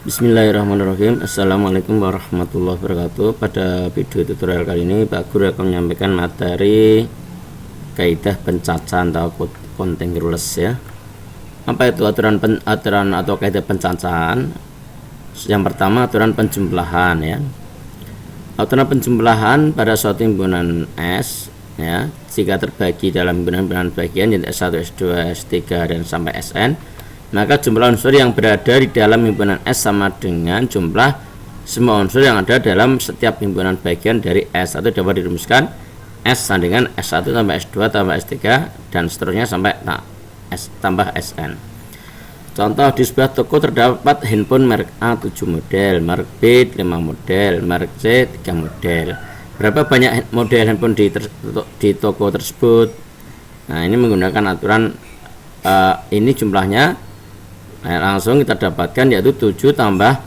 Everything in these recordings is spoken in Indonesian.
Bismillahirrahmanirrahim. Assalamualaikum warahmatullahi wabarakatuh. Pada video tutorial kali ini Pak Guru akan menyampaikan materi kaidah pencacahan atau counting rules ya. Apa itu aturan atau kaidah pencacahan? Yang pertama aturan penjumlahan ya. Aturan penjumlahan pada suatu himpunan S ya, jika terbagi dalam himpunan bagian yaitu S1, S2, S3 dan sampai Sn, maka jumlah unsur yang berada di dalam himpunan S sama dengan jumlah semua unsur yang ada dalam setiap himpunan bagian dari S. Atau dapat dirumuskan S sama dengan S1 tambah S2 tambah S3 dan seterusnya sampai S tambah Sn. Contoh, di sebuah toko terdapat handphone merek A 7 model, merek B 5 model, merek C 3 model. Berapa banyak model handphone di toko tersebut? Nah, ini menggunakan aturan ini jumlahnya. Nah, langsung kita dapatkan yaitu 7 tambah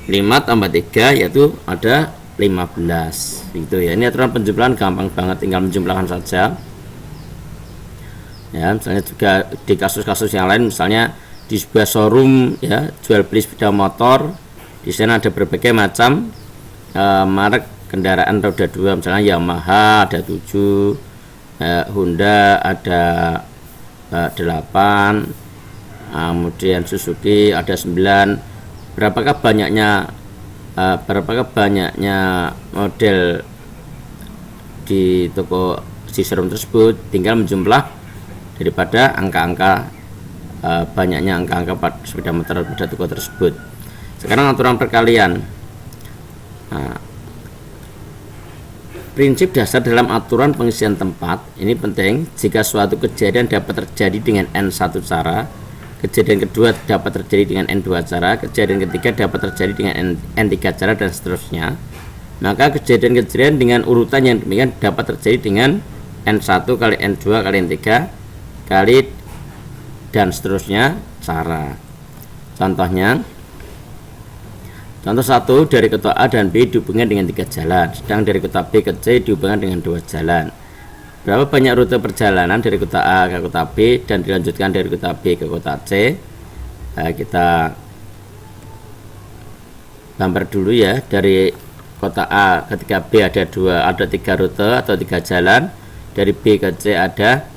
5 tambah 3 yaitu ada 15 gitu ya. Ini aturan penjumlahan gampang banget, tinggal menjumlahkan saja ya. Misalnya juga di kasus-kasus yang lain, misalnya di sebuah showroom ya, jual beli sepeda motor, di sana ada berbagai macam merek kendaraan roda 2, misalnya Yamaha ada 7, Honda ada 8, kemudian Suzuki ada 9. Berapakah banyaknya model di toko di showroom tersebut? Tinggal menjumlah daripada angka-angka banyaknya angka-angka sepeda motor pada toko tersebut. Sekarang aturan perkalian. Prinsip dasar dalam aturan pengisian tempat ini penting. Jika suatu kejadian dapat terjadi dengan N1 cara, kejadian kedua dapat terjadi dengan N2 cara, kejadian ketiga dapat terjadi dengan N3 cara dan seterusnya, maka kejadian-kejadian dengan urutan yang demikian dapat terjadi dengan N1 kali N2 kali N3 kali dan seterusnya cara. Contohnya, contoh 1, dari kota A dan B dihubungkan dengan 3 jalan, sedang dari kota B ke C dihubungkan dengan 2 jalan. Berapa banyak rute perjalanan dari kota A ke kota B dan dilanjutkan dari kota B ke kota C? Kita gambar dulu ya. Dari kota A ketika B ada 3 rute atau 3 jalan. Dari B ke C ada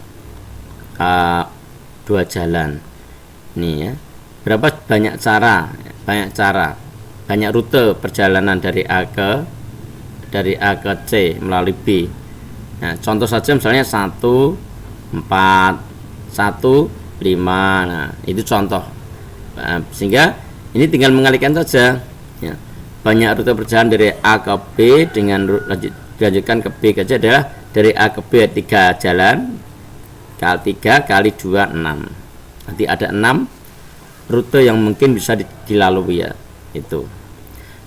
2 jalan. Nih ya. Berapa banyak cara? Banyak rute perjalanan dari A ke C melalui B. Nah, contoh saja misalnya 1, 4, 1, 5. Nah, itu contoh. Sehingga ini tinggal mengalihkan saja ya. Banyak rute perjalanan dari A ke B dengan dilanjutkan ke B ke C adalah dari A ke B 3 jalan kali 3 kali 2 6. Nanti ada 6 rute yang mungkin bisa dilalui ya. Itu.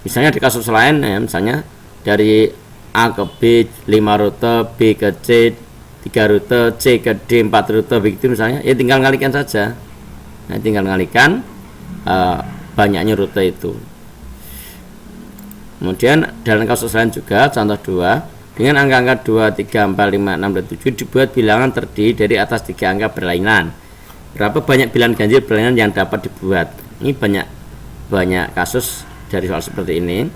Misalnya di kasus lain ya, misalnya dari A ke B 5 rute, B ke C 3 rute, C ke D 4 rute, begitu misalnya, ya tinggal ngalikan saja. Nah, tinggal ngalikan banyaknya rute itu. Kemudian dalam kasus lain juga, contoh 2, dengan angka-angka 2, 3, 4, 5, 6, dan 7 dibuat bilangan terdiri dari atas 3 angka berlainan. Berapa banyak bilangan ganjil berlainan yang dapat dibuat? Ini banyak kasus dari soal seperti ini.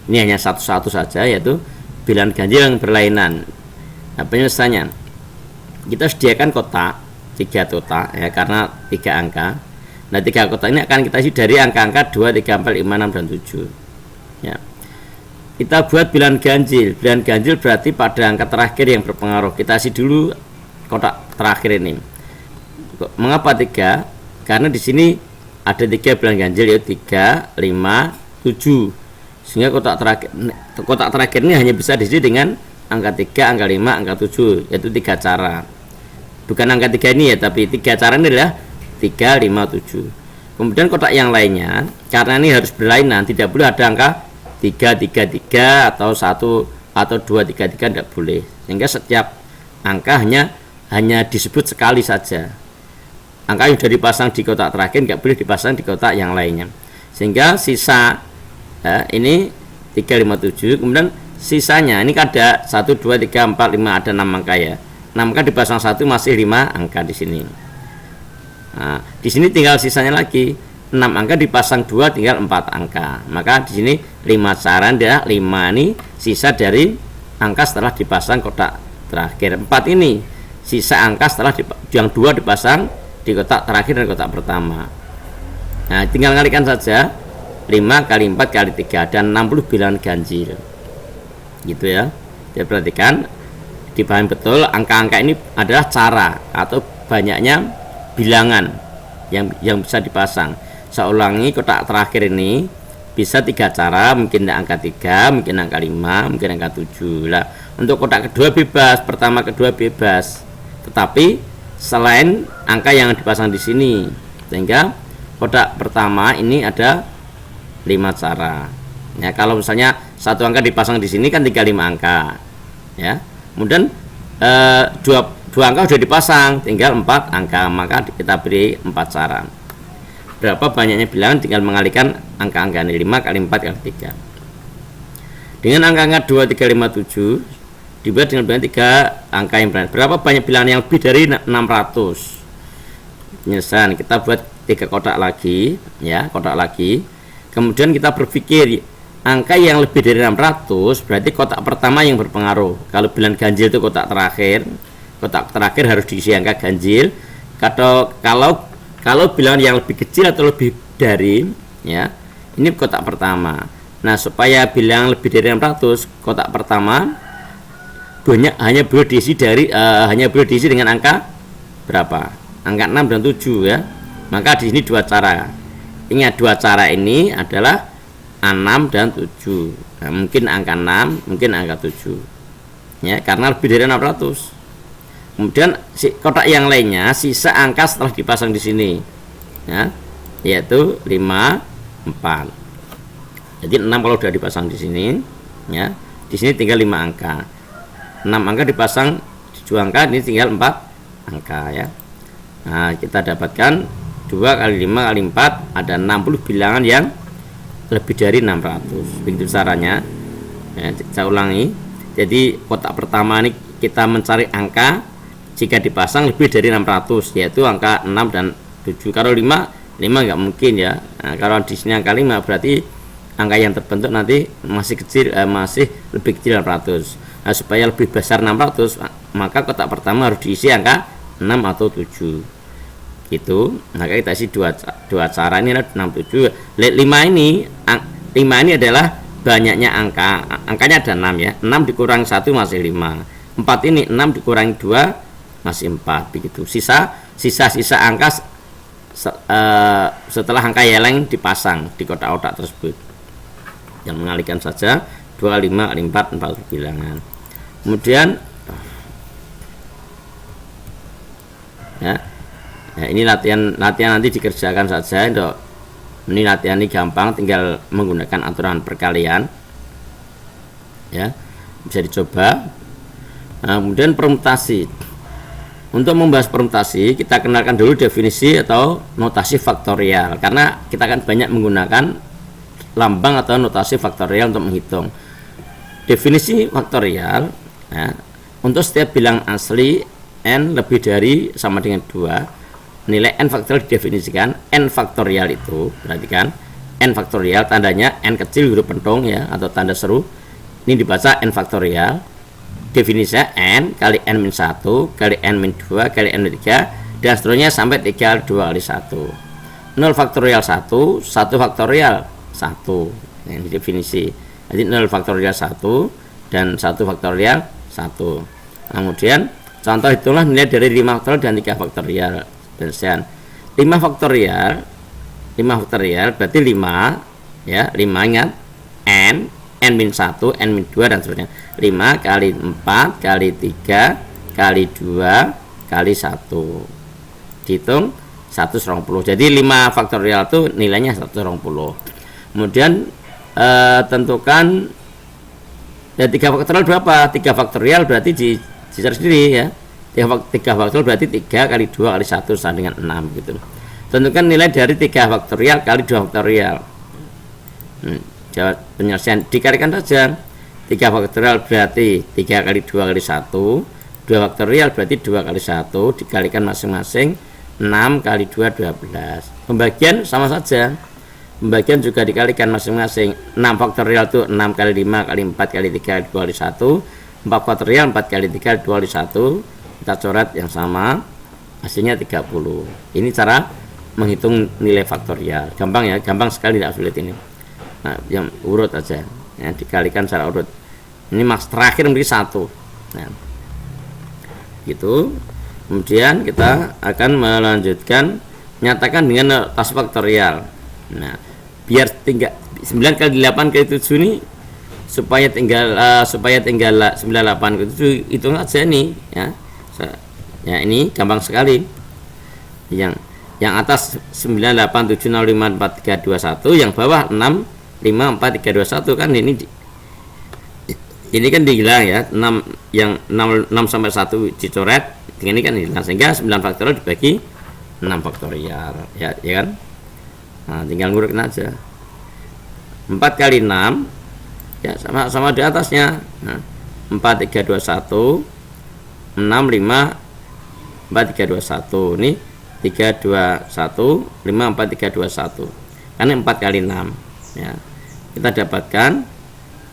Ini hanya satu saja, yaitu bilangan ganjil yang berlainan. Nah, penyelesaiannya, kita sediakan kotak 3 kotak ya, karena 3 angka. Nah, 3 kotak ini akan kita isi dari angka-angka 2, 3, 4, 5, 6, dan 7 ya. Kita buat bilangan ganjil. Bilangan ganjil berarti pada angka terakhir yang berpengaruh. Kita isi dulu kotak terakhir ini. Mengapa 3? Karena di sini ada 3 bilangan ganjil, yaitu 3, 5, 7. Sehingga kotak terakhir ini hanya bisa diisi dengan angka 3, angka 5, angka 7, yaitu 3 cara. Bukan angka 3 ini ya, tapi 3 cara ini adalah 3, 5, 7. Kemudian kotak yang lainnya, karena ini harus berlainan, tidak boleh ada angka 3, 3, 3 atau 1 atau 2, 3, 3, tidak boleh. Sehingga setiap angka hanya disebut sekali saja. Angka yang sudah dipasang di kotak terakhir nggak boleh dipasang di kotak yang lainnya. Sehingga sisa ini 3, 5, 7. Kemudian sisanya ini ada 1, 2, 3, 4, 5, ada 6 angka ya. 6 angka dipasang 1 masih 5 angka di sini. Nah, di sini tinggal sisanya lagi 6 angka dipasang 2 tinggal 4 angka. Maka di sini 5 cara adalah 5 ini sisa dari angka setelah dipasang kotak terakhir. 4 ini sisa angka setelah yang 2 dipasang di kotak terakhir dan kotak pertama. Nah, tinggal kalikan saja 5 kali 4 kali 3 dan 60 bilangan ganjil. Gitu ya. Jadi perhatikan, dipahami betul angka-angka ini adalah cara atau banyaknya bilangan yang bisa dipasang. Saya ulangi, kotak terakhir ini bisa 3 cara, mungkin angka 3, mungkin angka 5, mungkin angka 7 lah. Untuk kotak kedua bebas, pertama kedua bebas, tetapi selain angka yang dipasang di sini, sehingga kotak pertama ini ada 5 cara ya. Kalau misalnya satu angka dipasang di sini kan tinggal 5 angka ya, kemudian dua angka sudah dipasang tinggal 4 angka, maka kita beri 4 cara. Berapa banyaknya bilangan, tinggal mengalihkan angka-angka ini 5 kali 4 kali 3 dengan angka-angka 2, 3, 5, 7 dibuat dengan bilangan 3 angka yang benar. Berapa banyak bilangan yang lebih dari 600? Penyelesaian, kita buat 3 kotak lagi ya, kotak lagi. Kemudian kita berpikir angka yang lebih dari 600 berarti kotak pertama yang berpengaruh. Kalau bilangan ganjil itu kotak terakhir harus diisi angka ganjil. Kalau bilangan yang lebih kecil atau lebih dari ya, ini kotak pertama. Nah, supaya bilangan lebih dari 600, kotak pertama hanya boleh diisi dengan angka berapa? Angka 6 dan 7 ya. Maka di sini 2 cara. Ingat, 2 cara ini adalah 6 dan 7. Nah, mungkin angka 6, mungkin angka 7. Ya, karena lebih dari 600. Kemudian kotak yang lainnya sisa angka setelah dipasang di sini, ya, yaitu 5, 4. Jadi 6 kalau sudah dipasang di sini, ya, di sini tinggal 5 angka. 6 angka dipasang 7 angka, ini tinggal 4 angka ya. Nah, kita dapatkan 2 kali 5 kali 4 ada 60 bilangan yang lebih dari 600. Begitu caranya. Ya, saya ulangi. Jadi kotak pertama ini kita mencari angka jika dipasang lebih dari 600, yaitu angka 6 dan 7. Kalau 5 nggak mungkin ya. Nah, kalau di sini angka 5 berarti angka yang terbentuk nanti masih kecil, masih lebih kecil 600. Nah, supaya lebih besar 600, maka kotak pertama harus diisi angka 6 atau 7. Gitu. Maka kita isi dua cara ini adalah 6, 7. 5 ini adalah banyaknya angkanya ada 6 ya. 6 dikurang 1 masih 5. 4 ini 6 dikurangi 2 masih 4, begitu. Sisa angka setelah angka yeleng dipasang di kotak-kotak tersebut. Yang mengalihkan saja 2 kali 5 kali 4 bilangan. Kemudian ya, ini latihan nanti dikerjakan saja. Ini latihan ini gampang, tinggal menggunakan aturan perkalian ya, bisa dicoba. Nah, kemudian permutasi. Untuk membahas permutasi, kita kenalkan dulu definisi atau notasi faktorial, karena kita akan banyak menggunakan lambang atau notasi faktorial untuk menghitung. Definisi faktorial ya, untuk setiap bilangan asli n lebih dari sama dengan 2, nilai n faktorial didefinisikan. N faktorial itu, perhatikan, n faktorial tandanya n kecil huruf pentung ya, atau tanda seru. Ini dibaca n faktorial. Definisinya n kali n min 1 kali n min 2 kali n min 3 dan seterusnya sampai 3 kali 2 kali 1. 0 faktorial 1, 1 faktorial 1. Ini definisi. Jadi 0 faktorial 1 dan 1 faktorial 1. Kemudian contoh itulah nilai dari 5 faktorial dan 3 faktorial. Dan 5 faktorial berarti 5 ya, 5 ingat n min 1, n min 2 dan seterusnya. 5 kali 4 kali 3 kali 2 kali 1 dihitung 120. Jadi 5 faktorial itu nilainya 120. Kemudian tentukan dan 3 faktorial berapa? 3 faktorial berarti dicari sendiri ya. 3 faktorial berarti 3 kali 2 kali 1 sama dengan 6 gitu. Tentukan nilai dari 3 faktorial kali 2 faktorial. Jawab penyelesaian dikalikan saja. 3 faktorial berarti 3 kali 2 kali 1, 2 faktorial berarti 2 kali 1, dikalikan masing-masing 6 kali 2 12. Pembagian sama saja. Pembagian juga dikalikan masing-masing. 6 faktorial itu 6 kali 5 kali 4 kali 3 kali 1. 4 faktorial 4 kali 3 kali 1. Kita coret yang sama, hasilnya 30. Ini cara menghitung nilai faktorial. Gampang ya, gampang sekali, tidak sulit ini. Nah, yang urut aja ya, dikalikan secara urut. Ini max terakhir menjadi 1. Nah, gitu. Kemudian kita akan melanjutkan nyatakan dengan notasi faktorial. Nah, biar tinggal 9 kali 8 kali 7 ini supaya tinggal 98 kali 7 hitung aja nih ya. Ya, ini gampang sekali. Yang atas 987054321, yang bawah 654321 kan ini kan dihilang ya. 6 yang 6 sampai 1 dicoret, dengan ini kan hilang, sehingga 9 faktorial dibagi 6 faktorial ya kan. Nah, tinggal ngurutin aja. 4 kali 6 ya sama di atasnya. Nah, 4 3 2 1 6 5 4 3 2 1. Ini 3 2 1 5 4 3 2 1. Karena 4 kali 6 ya. Kita dapatkan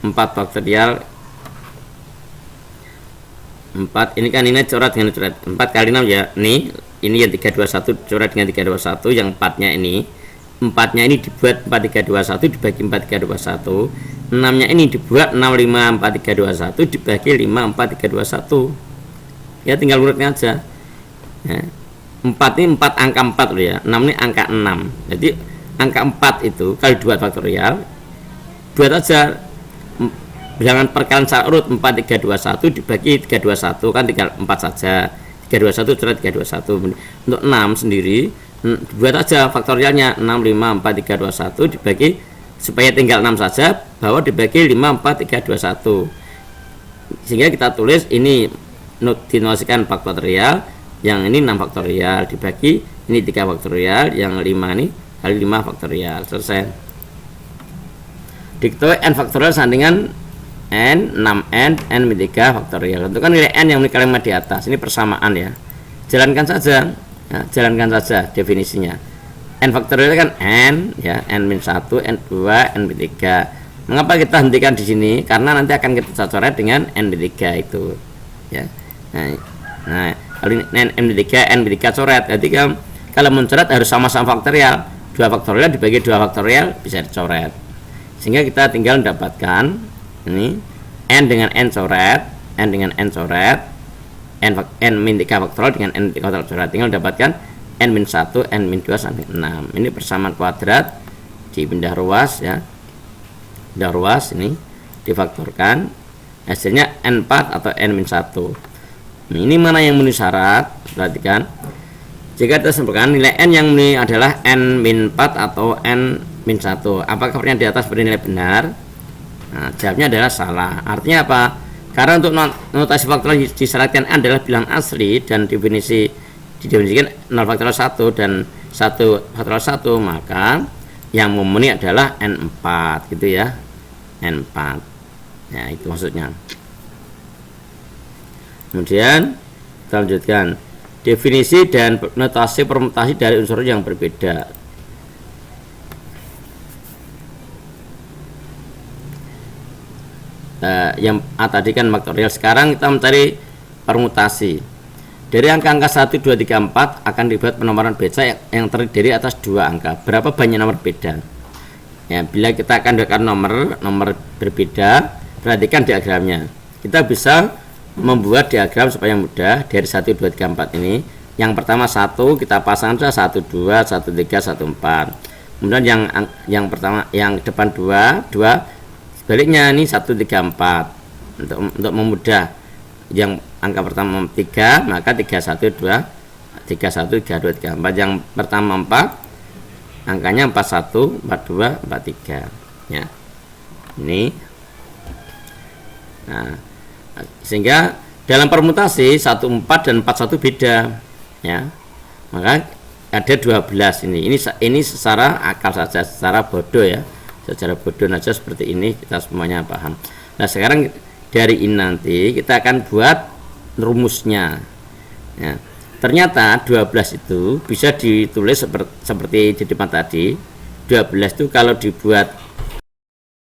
4 faktorial 4, ini kan ini coret dengan coret 4 kali 6 ya. Ini yang 321 coret dengan 321, yang 4-nya ini dibuat 4321 dibagi 4321. 6-nya ini dibuat 654321 dibagi 54321. Ya, tinggal urutnya aja. Ya. 4 ini 4 angka 4 loh ya. 6 ini angka 6. Jadi angka 4 itu kali 2 faktorial. Buat aja bilangan perkalian secara urut 4321 dibagi 321, kan tinggal 4 saja. 321 coret 321. Untuk 6 sendiri buat aja faktorialnya 654321 dibagi, supaya tinggal 6 saja, bawah dibagi 54321. Sehingga kita tulis ini dinosikan faktorial, yang ini 6 faktorial dibagi ini 3 faktorial, yang 5 ini kali 5 faktorial. Selesai. Diketahui n faktorial sama dengan n 6n n min 3 faktorial. Tentukan nilai n yang memiliki kalimat di atas. Ini persamaan ya. Jalankan saja. Nah, jalankan saja definisinya. N faktorial kan n ya, n min 1, n 2, n min 3. Mengapa kita hentikan di sini? Karena nanti akan kita coret dengan n min 3 itu. Ya. Nah, kalau n min 3 n min 3 coret. Jadi kalau mencoret harus sama-sama faktorial. 2 faktorial dibagi 2 faktorial bisa dicoret. Sehingga kita tinggal mendapatkan ini n dengan n coret, n dengan n coret, n min 3 faktorial dengan n min 3 faktorial coret. Tinggal dapatkan n min 1, n min 2 sampai 6. Ini persamaan kuadrat dipindah ruas ya. Pindah ruas ini difaktorkan, hasilnya n4 atau n min 1. Ini mana yang memenuhi syarat? Perhatikan. Jika kita simpulkan nilai n yang memenuhi adalah n min 4 atau n min 1. Apakah yang di atas bernilai benar? Nah, jawabnya adalah salah. Artinya apa? Karena untuk notasi faktorial disyaratkan n adalah bilang asli dan didefinisikan 0 faktorial 1 dan 1 faktorial 1, maka yang memenuhi adalah n4 gitu ya. n4. Ya, itu maksudnya. Kemudian kita lanjutkan. Definisi dan notasi permutasi dari unsur yang berbeda. Yang tadi kan faktorial, sekarang kita mencari permutasi. Dari angka-angka 1, 2, 3, 4 akan dibuat penomoran beda yang terdiri atas 2 angka. Berapa banyak nomor beda? Ya, bila kita akan mendapatkan nomor berbeda, perhatikan diagramnya. Kita bisa membuat diagram supaya mudah dari 1, 2, 3, 4 ini. Yang pertama 1 kita pasang saja 1, 2, 1, 3, 1, 4. Kemudian yang pertama, yang depan 2 sebaliknya ini 1, 3, 4. Untuk memudah, yang angka pertama 3, maka 3, 1, 2, 3, 1, 3, 2, 3, 4. Yang pertama 4, angkanya 41, 42, 43 ya. Ini. Nah, sehingga dalam permutasi 14 dan 41 beda ya. Maka ada 12 ini secara akal saja, secara bodoh ya. Secara bodoh saja seperti ini, kita semuanya paham. Nah, sekarang dari ini nanti kita akan buat rumusnya ya. Ternyata 12 itu bisa ditulis seperti di depan tadi. 12 itu kalau dibuat